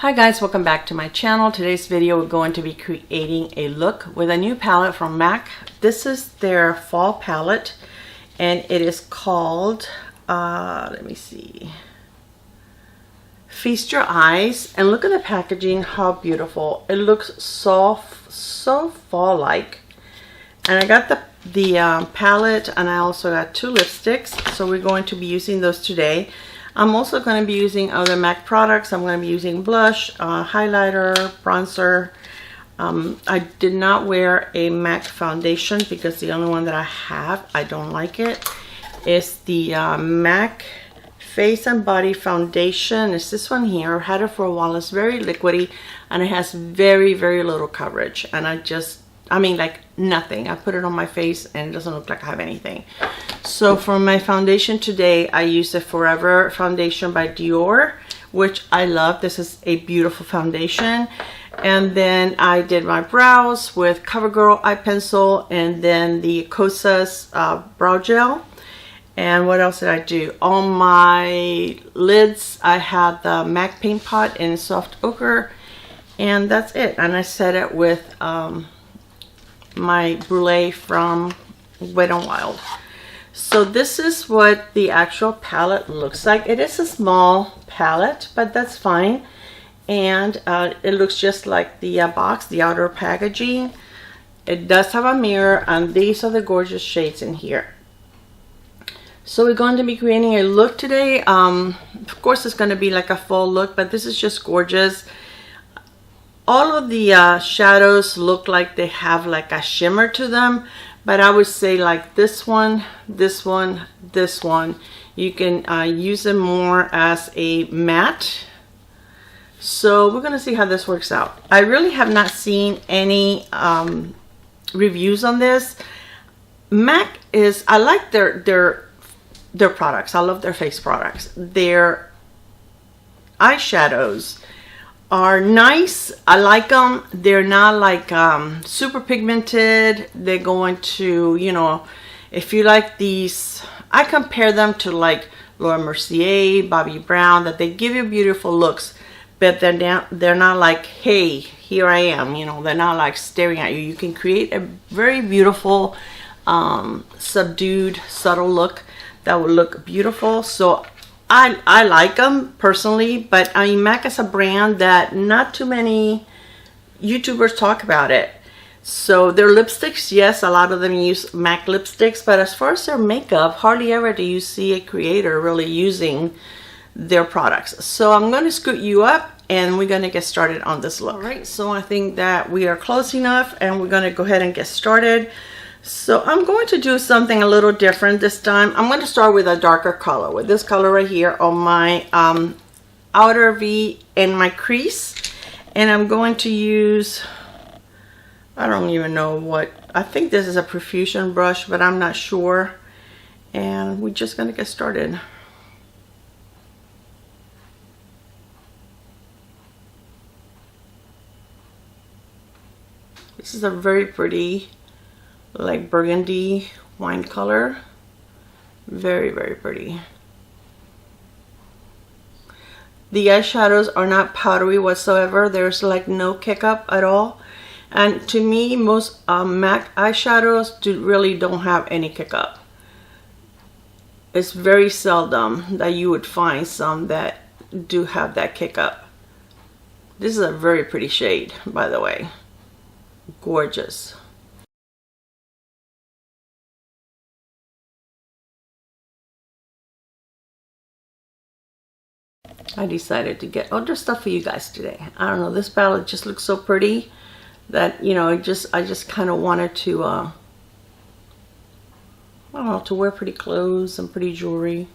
Hi guys, welcome back to my channel. Today's video we're going to be creating a look with a new palette from MAC. This is their fall palette and it is called, let me see, Feast Your Eyes. And look at the packaging, how beautiful. It looks soft, so fall-like. And I got the palette and I also got two lipsticks. So we're going to be using those today. I'm also going to be using other MAC products. I'm going to be using blush, highlighter, bronzer. I did not wear a MAC foundation because the only one that I have, I don't like it. It's the MAC Face and Body Foundation. It's this one here. I've had it for a while. It's very liquidy and it has very, very little coverage. And I mean like nothing. I put it on my face and it doesn't look like I have anything. So for my foundation today, I used the Forever foundation by Dior, which I love. This is a beautiful foundation. And then I did my brows with CoverGirl eye pencil and then the Kosas brow gel. And what else did I do? On my lids, I had the MAC paint pot in soft ochre. And that's it. And I set it with my brulee from Wet n Wild. So this is what the actual palette looks like. It is a small palette, but that's fine. And it looks just like the box, the outer packaging. It does have a mirror, and these are the gorgeous shades in here. So we're going to be creating a look today. Of course, it's going to be like a fall look, but this is just gorgeous. All of the shadows look like they have like a shimmer to them, but I would say like this one, this one, this one, you can use them more as a matte. So we're gonna see how this works out. I really have not seen any reviews on this. MAC is, I like their products. I love their face products. Their eyeshadows are nice. I like them. They're not like super pigmented. They're going to, you know, if you like these, I compare them to like Laura Mercier, Bobbi Brown, that they give you beautiful looks, but they're not like, hey, here I am, you know, they're not like staring at you. You can create a very beautiful subdued, subtle look that will look beautiful. So I like them personally, but I mean, MAC is a brand that not too many YouTubers talk about it. So their lipsticks, yes, a lot of them use MAC lipsticks, but as far as their makeup, hardly ever do you see a creator really using their products. So I'm going to scoot you up and we're going to get started on this look. All right, so I think that we are close enough and we're going to go ahead and get started. So I'm going to do something a little different this time. I'm going to start with a darker color, with this color right here on my outer V and my crease. And I'm going to use, I don't even know what, I think this is a Profusion brush, but I'm not sure. And we're just going to get started. This is a very pretty, like burgundy wine color. Very, very pretty. The eyeshadows are not powdery whatsoever. There's like no kick up at all. And to me, most MAC eyeshadows really don't have any kick up. It's very seldom that you would find some that do have that kick up. This is a very pretty shade, by the way. Gorgeous. I decided to get other stuff for you guys today. I don't know, this palette just looks so pretty that, you know, I just kind of wanted to, I don't know, to wear pretty clothes and pretty jewelry.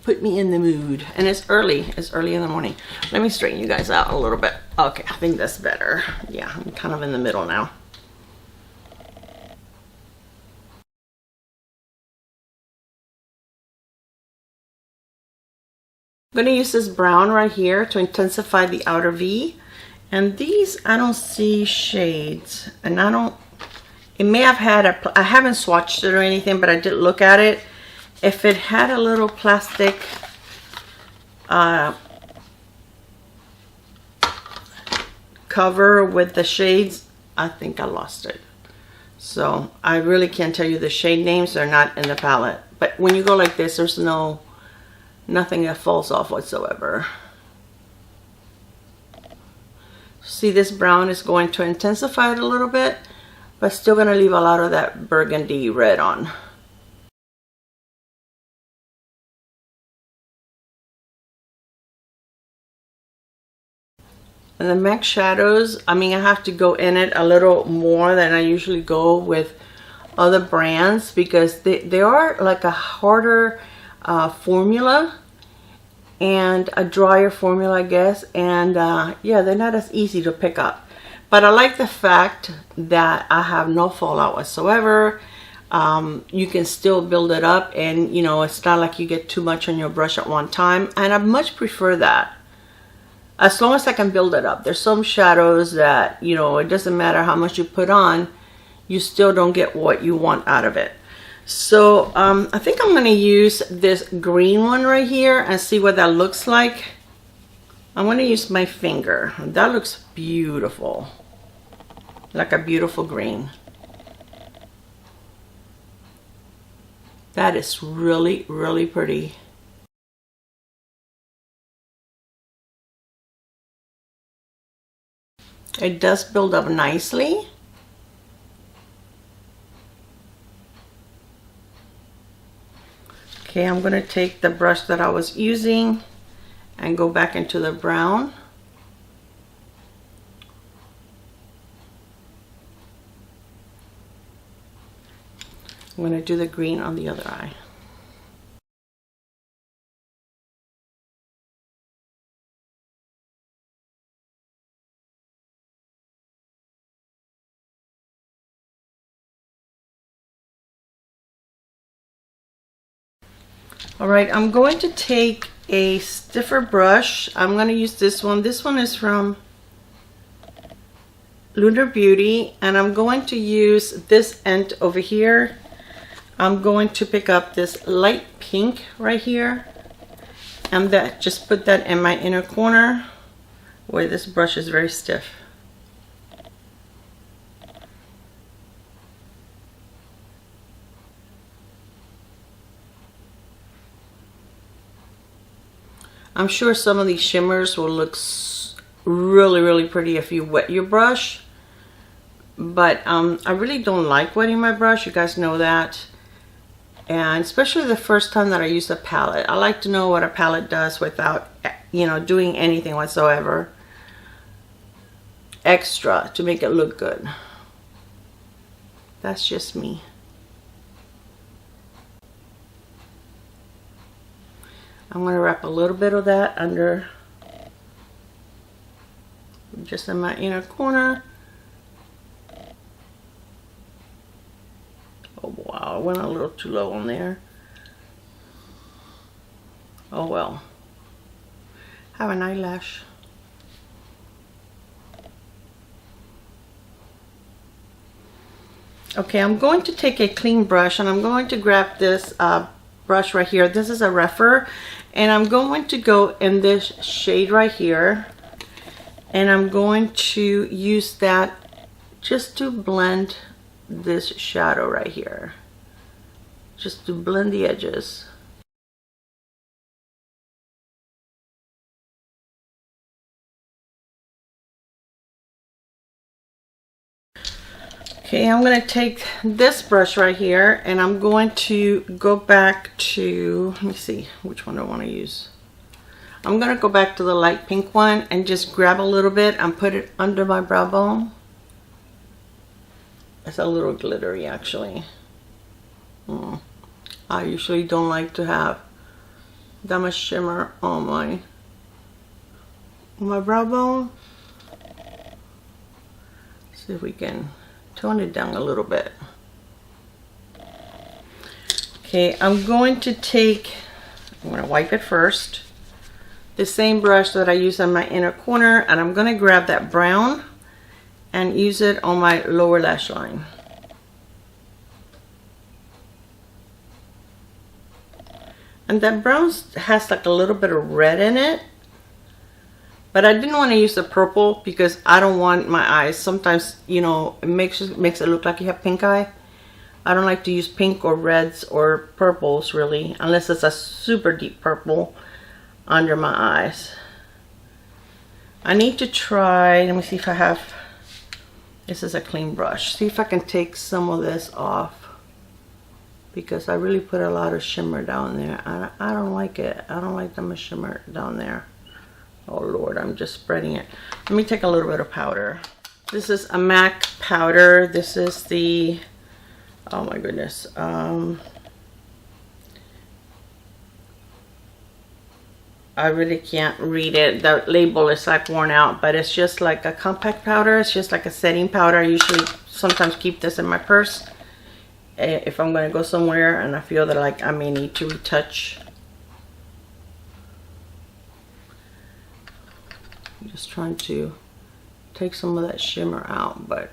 Put me in the mood. And it's early in the morning. Let me straighten you guys out a little bit. Okay, I think that's better. Yeah, I'm kind of in the middle now. I'm going to use this brown right here to intensify the outer V. And these, I don't see shades. And I don't, it may have had I haven't swatched it or anything, but I did look at it. If it had a little plastic cover with the shades, I think I lost it. So I really can't tell you the shade names. They're not in the palette. But when you go like this, there's nothing that falls off whatsoever. See, this brown is going to intensify it a little bit, but still going to leave a lot of that burgundy red on. And the MAC shadows, I mean, I have to go in it a little more than I usually go with other brands because they are like a harder formula and a drier formula, I guess. And yeah, they're not as easy to pick up. But I like the fact that I have no fallout whatsoever. You can still build it up, and you know, it's not like you get too much on your brush at one time. And I much prefer that. As long as I can build it up. There's some shadows that, you know, it doesn't matter how much you put on, you still don't get what you want out of it. So I think I'm going to use this green one right here and see what that looks like. I'm going to use my finger. That looks beautiful. Like a beautiful green. That is really, really pretty. It does build up nicely. Okay, I'm going to take the brush that I was using and go back into the brown. I'm going to do the green on the other eye. All right, I'm going to take a stiffer brush. I'm going to use this one. This one is from Lunar Beauty, and I'm going to use this end over here. I'm going to pick up this light pink right here, and that just put that in my inner corner where this brush is very stiff. I'm sure some of these shimmers will look really, really pretty if you wet your brush. But I really don't like wetting my brush. You guys know that. And especially the first time that I use a palette. I like to know what a palette does without, you know, doing anything whatsoever extra to make it look good. That's just me. I'm going to wrap a little bit of that under, just in my inner corner. Oh wow, I went a little too low on there. Oh well. Have an eyelash. Okay, I'm going to take a clean brush and I'm going to grab this brush right here. This is a Refer, and I'm going to go in this shade right here, and I'm going to use that just to blend this shadow right here, just to blend the edges. Okay, I'm going to take this brush right here and I'm going to go back to, let me see which one I want to use. I'm going to go back to the light pink one and just grab a little bit and put it under my brow bone. It's a little glittery actually. I usually don't like to have that much shimmer on my brow bone. Let's see if we can tone it down a little bit. Okay, I'm going to wipe it first. The same brush that I use on my inner corner, and I'm going to grab that brown and use it on my lower lash line. And that brown has like a little bit of red in it. But I didn't want to use the purple because I don't want my eyes. Sometimes, you know, it makes it look like you have pink eye. I don't like to use pink or reds or purples really, unless it's a super deep purple under my eyes. I need to try, let me see if I have, this is a clean brush. See if I can take some of this off, because I really put a lot of shimmer down there. I don't like it. I don't like the shimmer down there. Oh Lord, I'm just spreading it. Let me take a little bit of powder. This is a MAC powder. This is the, oh my goodness. I really can't read it. The label is like worn out, but it's just like a compact powder. It's just like a setting powder. I usually sometimes keep this in my purse if I'm gonna go somewhere and I feel that like I may need to retouch. I'm just trying to take some of that shimmer out, but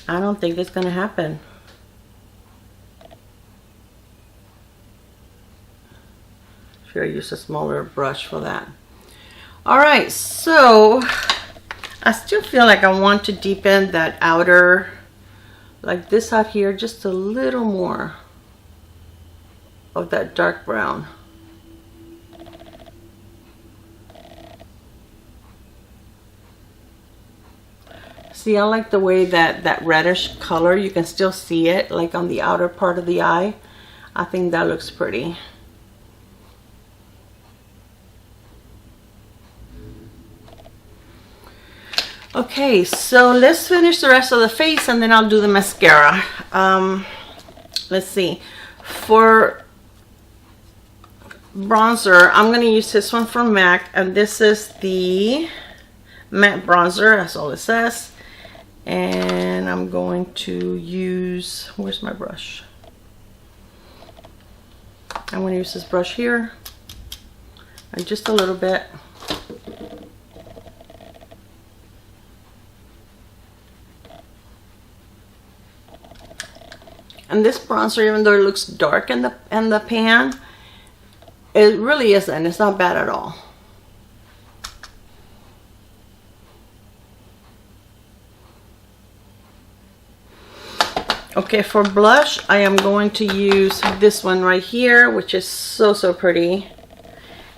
I don't think it's gonna happen. Should I use a smaller brush for that? All right, so I still feel like I want to deepen that outer, like this out here, just a little more of that dark brown. See, I like the way that reddish color, you can still see it like on the outer part of the eye. I think that looks pretty. Okay, so let's finish the rest of the face and then I'll do the mascara. Let's see. For bronzer, I'm going to use this one from MAC, and this is the matte bronzer. That's all it says. And I'm going to use, where's my brush? I'm going to use this brush here and just a little bit. And this bronzer, even though it looks dark in the pan, it really isn't. It's not bad at all. Okay, for blush, I am going to use this one right here, which is so pretty.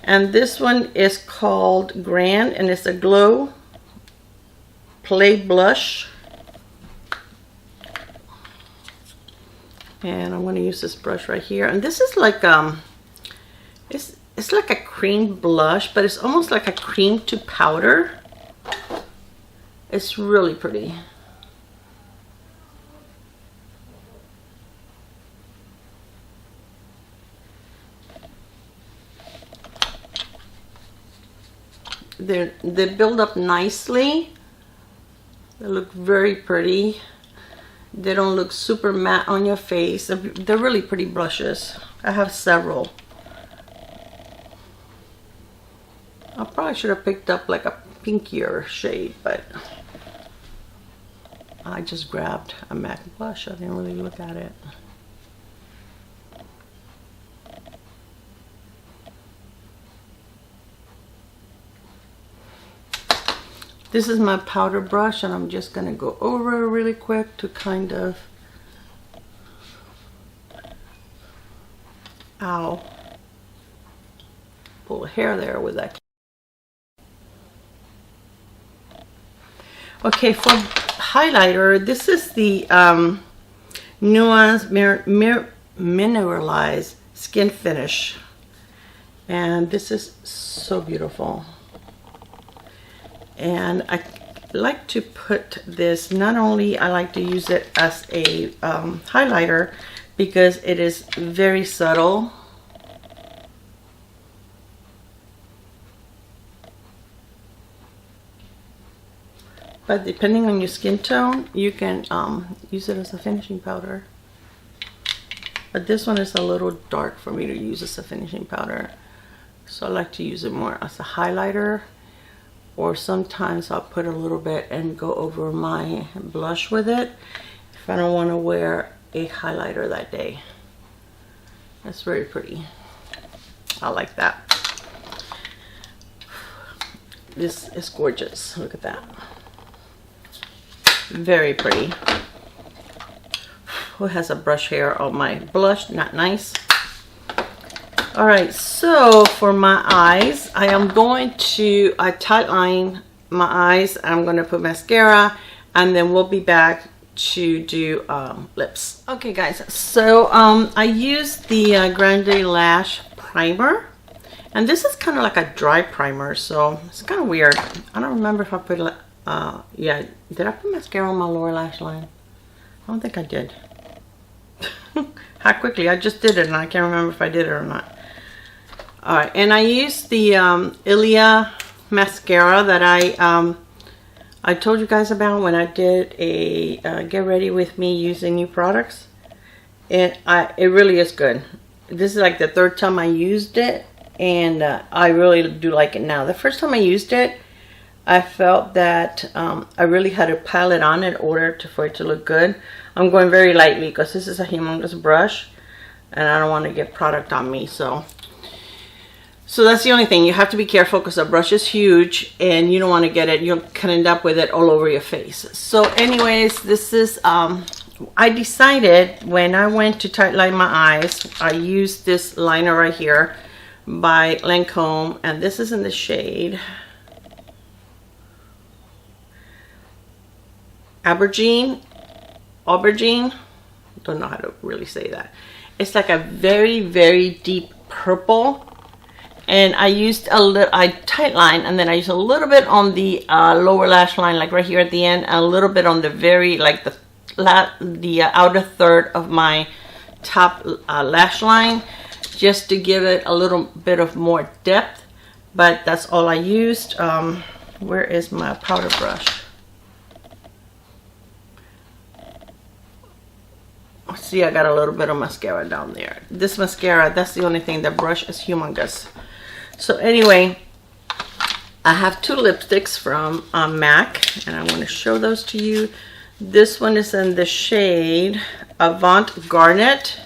And this one is called Garnet, and it's a Glow Play Blush. And I'm going to use this brush right here. And this is like it's like a cream blush, but it's almost like a cream to powder. It's really pretty. They build up nicely. They look very pretty. They don't look super matte on your face. They're really pretty blushes. I have several. I probably should have picked up like a pinkier shade, but I just grabbed a MAC blush. I didn't really look at it. This is my powder brush, and I'm just going to go over really quick to kind of, ow, pull a hair there with that. Okay, for highlighter, this is the Nuance Mineralized Skin Finish, and this is so beautiful. And I like to put this, not only I like to use it as a highlighter because it is very subtle. But depending on your skin tone, you can use it as a finishing powder. But this one is a little dark for me to use as a finishing powder. So I like to use it more as a highlighter. Or sometimes I'll put a little bit and go over my blush with it if I don't want to wear a highlighter that day. That's very pretty. I like that. This is gorgeous. Look at that. Very pretty. Who has a brush here? Oh, my blush, not nice. All right, so for my eyes, I am going to tightline my eyes. I'm going to put mascara, and then we'll be back to do lips. Okay, guys, so I used the Grande Lash Primer, and this is kind of like a dry primer, so it's kind of weird. I don't remember if I put, yeah, did I put mascara on my lower lash line? I don't think I did. How quickly, I just did it, and I can't remember if I did it or not. All right, and I used the Ilia Mascara that I told you guys about when I did a get ready with me using new products. And it really is good. This is like the third time I used it, and I really do like it now. The first time I used it, I felt that I really had to pile it on in order for it to look good. I'm going very lightly because this is a humongous brush, and I don't want to get product on me, so that's the only thing. You have to be careful because the brush is huge and you don't want to get it. You can end up with it all over your face. So anyways, this is, I decided when I went to tightline my eyes, I used this liner right here by Lancome, and this is in the shade Aubergine. Don't know how to really say that. It's like a very, very deep purple. And I used a little, I tightline, and then I used a little bit on the lower lash line, like right here at the end, and a little bit on the very, like the outer third of my top lash line, just to give it a little bit of more depth. But that's all I used. Where is my powder brush? See, I got a little bit of mascara down there. This mascara, that's the only thing. The brush is humongous. So anyway, I have two lipsticks from MAC, and I want to show those to you. This one is in the shade Avant Garnet.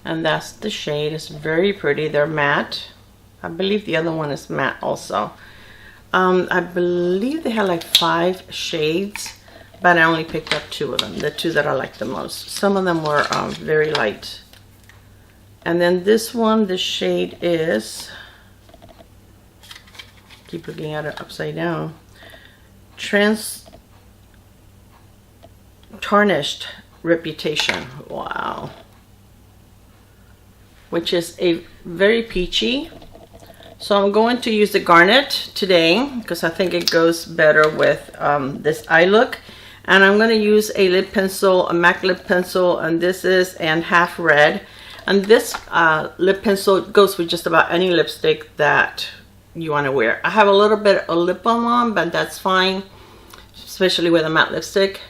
And that's the shade. It's very pretty. They're matte. I believe the other one is matte also. I believe they had like 5 shades, but I only picked up 2 of them, the 2 that I like the most. Some of them were very light. And then this one, the shade is, keep looking at it upside down, Tarnished Reputation. Wow. Which is a very peachy. So I'm going to use the Garnet today because I think it goes better with this eye look. And I'm going to use a lip pencil, a MAC lip pencil, and this is and half red. And this lip pencil goes with just about any lipstick that you want to wear. I have a little bit of lip balm on, but that's fine, especially with a matte lipstick.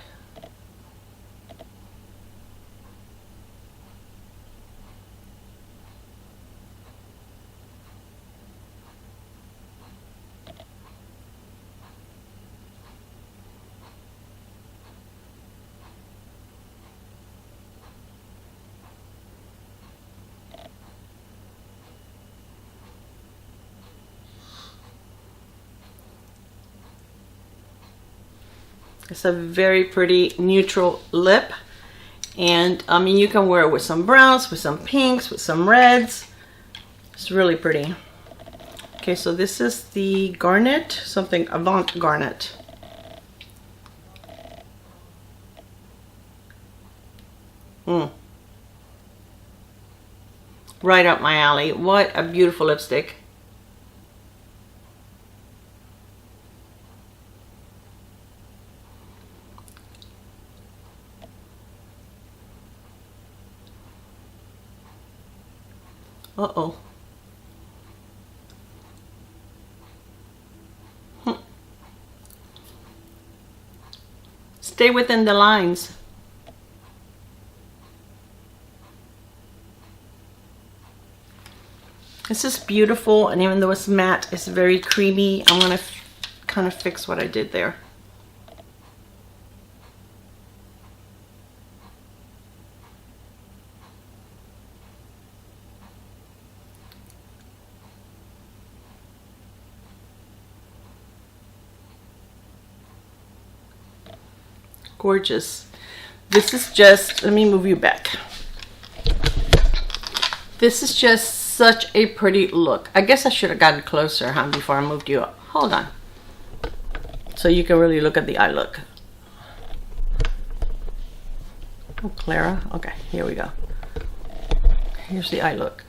It's a very pretty neutral lip, and I mean, you can wear it with some browns, with some pinks, with some reds. It's really pretty. Okay, so this is the Garnet, something Avant Garnet. Right up my alley. What a beautiful lipstick. Uh-oh. Stay within the lines. This is beautiful, and even though it's matte, it's very creamy. I'm going to kind of fix what I did there. gorgeous. This is just, let me move you back. This is just such a pretty look. I guess I should have gotten closer, huh, before I moved you up. Hold on. So you can really look at the eye look. Oh, Clara. Okay, here we go. Here's the eye look.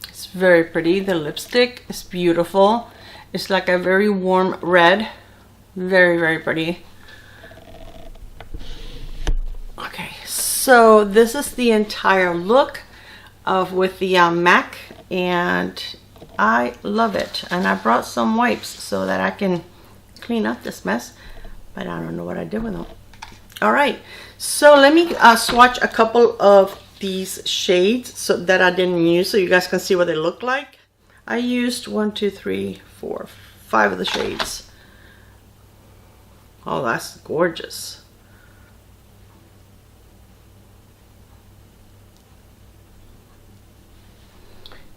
It's very pretty. The lipstick is beautiful. It's like a very warm red. Very, very pretty. Okay, so this is the entire look of with the MAC, and I love it. And I brought some wipes so that I can clean up this mess, but I don't know what I did with them. All right, so let me swatch a couple of these shades so that I didn't use, so you guys can see what they look like. I used 1, 2, 3, 4, 5 of the shades. Oh, that's gorgeous.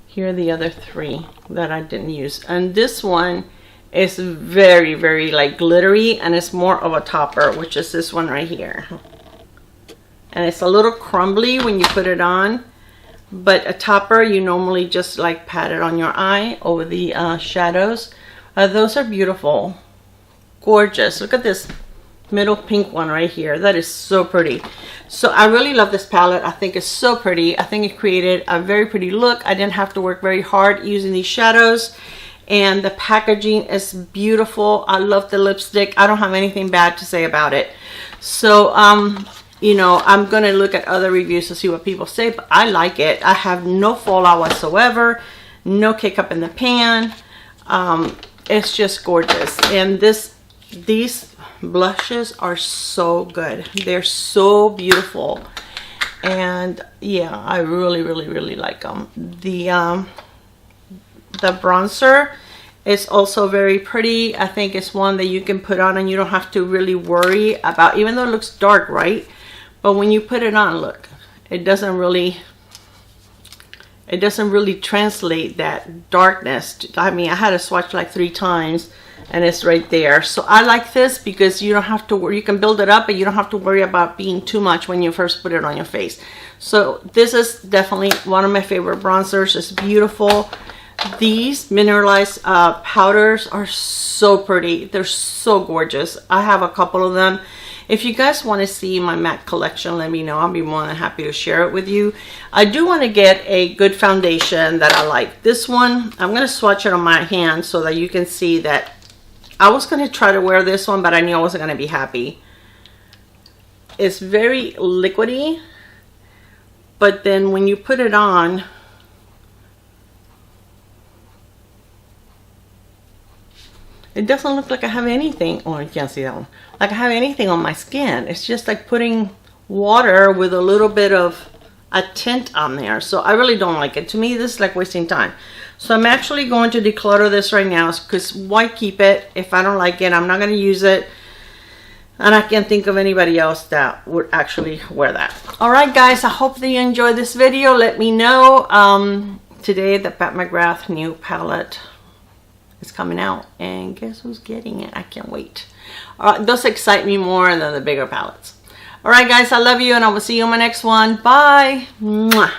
Here are the other 3 that I didn't use, and this one is very, very like glittery, and it's more of a topper, which is this one right here. And it's a little crumbly when you put it on, but a topper you normally just like pat it on your eye over the shadows. Those are beautiful, gorgeous. Look at this middle pink one right here. That is so pretty. So I really love this palette. I think it's so pretty. I think it created a very pretty look. I didn't have to work very hard using these shadows, and the packaging is beautiful. I love the lipstick. I don't have anything bad to say about it. So you know, I'm gonna look at other reviews to see what people say, but I like it. I have no fallout whatsoever, no kick up in the pan. It's just gorgeous. And these blushes are so good. They're so beautiful, and yeah, I really, really, really like them. The bronzer is also very pretty. I think it's one that you can put on and you don't have to really worry about, even though it looks dark, right? But when you put it on, look, it doesn't really translate that darkness. I mean, I had to swatch like 3 times and it's right there. So I like this because you don't have to worry. You can build it up, but you don't have to worry about being too much when you first put it on your face. So this is definitely one of my favorite bronzers. It's beautiful. These mineralized powders are so pretty. They're so gorgeous. I have a couple of them. If you guys want to see my MAC collection, let me know. I'll be more than happy to share it with you. I do want to get a good foundation that I like. This one, I'm going to swatch it on my hand so that you can see that I was going to try to wear this one, but I knew I wasn't going to be happy. It's very liquidy, but then when you put it on, it doesn't look like I have anything. Oh, you can't see that one. Like I have anything on my skin. It's just like putting water with a little bit of a tint on there. So I really don't like it. To me, this is like wasting time. So I'm actually going to declutter this right now, because why keep it if I don't like it? I'm not going to use it. And I can't think of anybody else that would actually wear that. All right, guys, I hope that you enjoyed this video. Let me know. Today, the Pat McGrath new palette is coming out, and guess who's getting it? I can't wait. Those excite me more than the bigger palettes. All right, guys, I love you, and I will see you on my next one. Bye. Mwah.